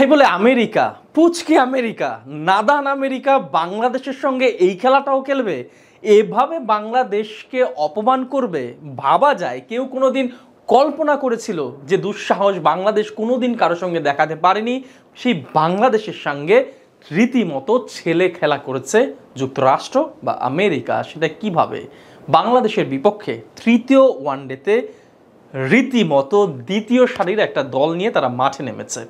তাই বলে America, পুচকি America, নাদান America বাংলাদেশের সঙ্গে এই খেলাটাও খেলবে, এভাবে বাংলাদেশকে অপমান করবে? ভাবা যায় কেউ কোনোদিন কল্পনা করেছিল যে দুঃসাহস বাংলাদেশ কোনোদিন কারো সঙ্গে দেখাতে পারেনি? সেই বাংলাদেশের সঙ্গে রীতিমতো ছেলে খেলা করেছে যুক্তরাষ্ট্র বা আমেরিকা। সেটা কিভাবে? বাংলাদেশের বিপক্ষে তৃতীয় ওয়ানডেতে রীতিমতো দ্বিতীয় সারির একটা দল নিয়ে তারা মাঠে নেমেছে।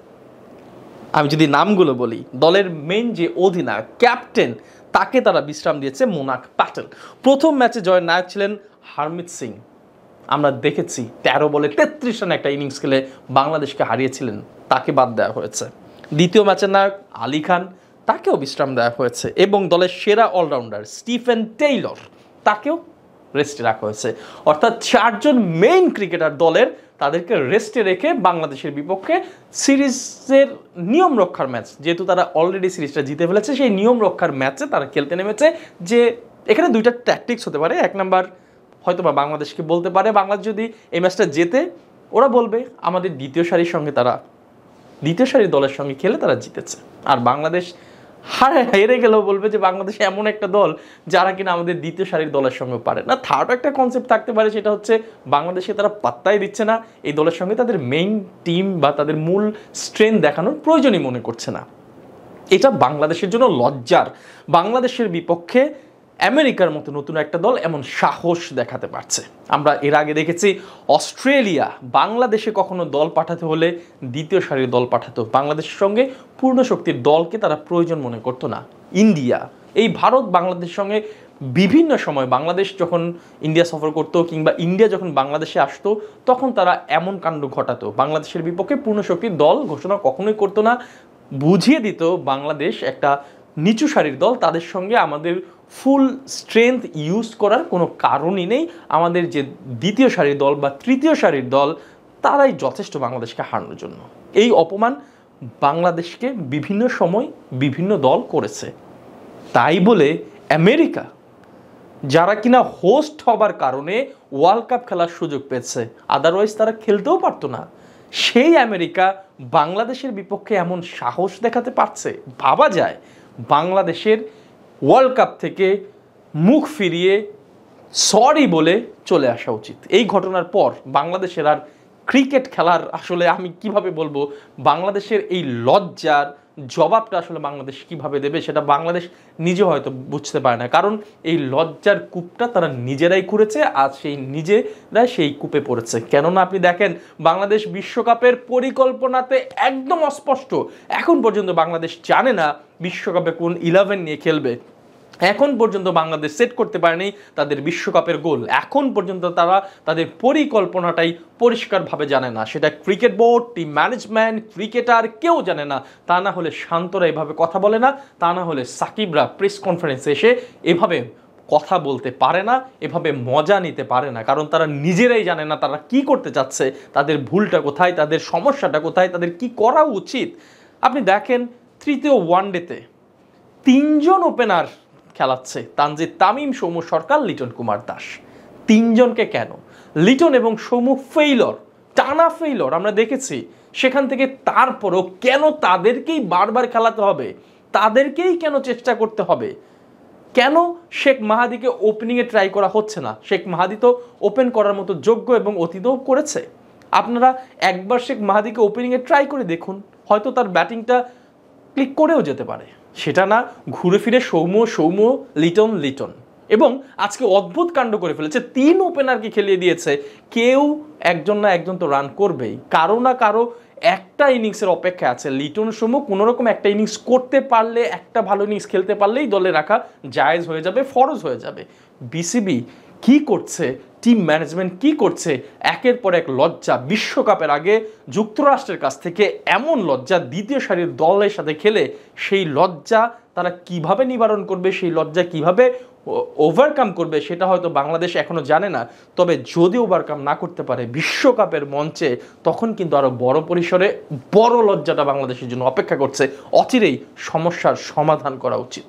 আমি যদি নামগুলো বলি, দলের মেইন যে অধিনায়ক, ক্যাপ্টেন, তাকে তারা বিশ্রাম দিয়েছে মোনাক প্যাটেল। প্রথম ম্যাচে জয়ের নায়ক ছিলেন হারমিত সিং। আমরা দেখেছি 13 বলে 33 রানে একটা ইনিংস খেলে বাংলাদেশকে হারিয়েছিলেন, তাকে বাদ দেওয়া হয়েছে। দ্বিতীয় ম্যাচের নায়ক আলী খান, তাকেও বিশ্রাম দেওয়া হয়েছে। এবং দলের সেরা অলরাউন্ডার স্টিফেন টেইলর, তাকেও রেস্টে রাখা হয়েছে। অর্থাৎ 4 জন মেইন ক্রিকেটার দলের, তাদেরকে রেস্টে রেখে বাংলাদেশের বিপক্ষে সিরিজের নিয়ম রক্ষার ম্যাচ, যেহেতু তারা অলরেডি সিরিজটা জিতে ফেলেছে, সেই নিয়ম রক্ষার ম্যাচে তারা খেলতে নেমেছে। যে এখানে দুইটা ট্যাকটিক্স হতে পারে। এক নাম্বার, হয়তো বা বাংলাদেশকে বলতে পারে বাংলাদেশ যদি এই ম্যাচটা জেতে, ওরা বলবে আমাদের দ্বিতীয় সারির সঙ্গে, তারা দ্বিতীয় সারির দলের সঙ্গে খেলে তারা জিতেছে। আর বাংলাদেশ হেরে গেলেও বলবে যে বাংলাদেশ এমন একটা দল যারা কিনা আমাদের দ্বিতীয় সারির দলের সঙ্গে পারে না। থার্ড একটা কনসেপ্ট থাকতে পারে, সেটা হচ্ছে বাংলাদেশকে তারা পাত্তাই দিচ্ছে না, এই দলের সঙ্গে তাদের মেইন টিম বা তাদের মূল স্ট্রেংথ দেখানোর প্রয়োজনই মনে করছে না। এটা বাংলাদেশের জন্য লজ্জার। বাংলাদেশের বিপক্ষে আমেরিকার মতো নতুন একটা দল এমন সাহস দেখাতে পারছে। আমরা এর আগে দেখেছি অস্ট্রেলিয়া বাংলাদেশে কখনো দল পাঠাতে হলে দ্বিতীয় সারির দল পাঠাতো, বাংলাদেশের সঙ্গে পূর্ণ শক্তির দলকে তারা প্রয়োজন মনে করতো না। ইন্ডিয়া, এই ভারত বাংলাদেশের সঙ্গে বিভিন্ন সময় বাংলাদেশ যখন ইন্ডিয়া সফর করতো কিংবা ইন্ডিয়া যখন বাংলাদেশে আসতো, তখন তারা এমন কাণ্ড ঘটাতো, বাংলাদেশের বিপক্ষে পূর্ণ শক্তির দল ঘোষণা কখনোই করতো না। বুঝিয়ে দিত বাংলাদেশ একটা নিচু সারির দল, তাদের সঙ্গে আমাদের ফুল স্ট্রেংথ ইউজ করার কোনো কারণই নেই। আমাদের যে দ্বিতীয় সারির দল বা তৃতীয় সারির দল, তারাই যথেষ্ট বাংলাদেশকে হারানোর জন্য। এই অপমান বাংলাদেশকে বিভিন্ন সময় বিভিন্ন দল করেছে। তাই বলে আমেরিকা, যারা কিনা হোস্ট হবার কারণে ওয়ার্ল্ড কাপ খেলার সুযোগ পেয়েছে, আদারওয়াইজ তারা খেলতেও পারতো না, সেই আমেরিকা বাংলাদেশের বিপক্ষে এমন সাহস দেখাতে পারছে। ভাবা যায় বাংলাদেশের ওয়ার্ল্ড কাপ থেকে মুখ ফিরিয়ে সরি বলে চলে আসা উচিত। এই ঘটনার পর বাংলাদেশের আর ক্রিকেট খেলার, আসলে আমি কিভাবে বলবো, বাংলাদেশের এই লজ্জার জবাবটা আসলে বাংলাদেশ কিভাবে দেবে সেটা বাংলাদেশ নিজে হয়তো বুঝতে পারে না। কারণ এই লজ্জার কূপটা তারা নিজেরাই খুঁড়েছে, আর সেই নিজেরাই সেই কূপে পড়েছে। কেননা আপনি দেখেন, বাংলাদেশ বিশ্বকাপের পরিকল্পনাতে একদম অস্পষ্ট। এখন পর্যন্ত বাংলাদেশ জানে না বিশ্বকাপে কোন 11 নিয়ে খেলবে। এখন পর্যন্ত বাংলাদেশ সেট করতে পারেনি তাদের বিশ্বকাপের গোল। এখন পর্যন্ত তারা তাদের পরিকল্পনাটাই পরিষ্কারভাবে জানে না। সেটা cricket board, team management, cricketer, কেউ জানে না। তা না হলে শান্তরা এভাবে কথা বলে না, তা না হলে সাকিবরা প্রেস কনফারেন্সে এসে এভাবে কথা বলতে পারে না, এভাবে মজা নিতে পারে না। কারণ তারা নিজেরাই জানে না তারা কি করতে চাচ্ছে, তাদের ভুলটা কোথায়, তাদের সমস্যাটা কোথায়, তাদের কি করা উচিত। আপনি দেখেন তৃতীয় ওয়ানডেতে 3 জন ওপেনার খেলাচ্ছে, তানজিদ তামিম, সৌম্য সরকার, লিটন কুমার দাস। 3 জনকে কেন? লিটন এবং সৌম্য ফেইলর, টানা ফেইলর আমরা দেখেছি। সেখান থেকে তারপরও কেন তাদেরকেই বারবার খেলাতে হবে? তাদেরকেই কেন চেষ্টা করতে হবে? কেন শেখ মাহাদিকে ওপেনিংয়ে ট্রাই করা হচ্ছে না? শেখ মাহাদি তো ওপেন করার মতো যোগ্য এবং অতীতও করেছে। আপনারা একবার শেখ মাহাদিকে ওপেনিংয়ে ট্রাই করে দেখুন, হয়তো তার ব্যাটিংটা ক্লিক করেও যেতে পারে। সেটা না, ঘুরে ফিরে সৌম্য, লিটন, এবং আজকে অদ্ভুত কাণ্ড করে ফেলেছে। 3 ওপেনারকে খেলিয়ে দিয়েছে। কেউ একজন না একজন তো রান করবেই, কারো না কারো একটা ইনিংসের অপেক্ষা আছে। লিটন, সৌম্য কোনোরকম একটা ইনিংস করতে পারলে, একটা ভালো ইনিংস খেলতে পারলেই দলে রাখা জায়েজ হয়ে যাবে, ফরজ হয়ে যাবে। বিসিবি কি করছে, টিম ম্যানেজমেন্ট কি করছে? একের পর এক লজ্জা। বিশ্বকাপের আগে যুক্তরাষ্ট্রের কাছ থেকে এমন লজ্জা, দ্বিতীয় সারির দলের সাথে খেলে সেই লজ্জা তারা কিভাবে নিবারণ করবে, সেই লজ্জা কিভাবে ওভারকাম করবে, সেটা হয়তো বাংলাদেশ এখনো জানে না। তবে যদি ওভারকাম না করতে পারে বিশ্বকাপের মঞ্চে, তখন কিন্তু আরো বড় পরিসরে বড় লজ্জাটা বাংলাদেশের জন্য অপেক্ষা করছে। অচিরেই সমস্যার সমাধান করা উচিত।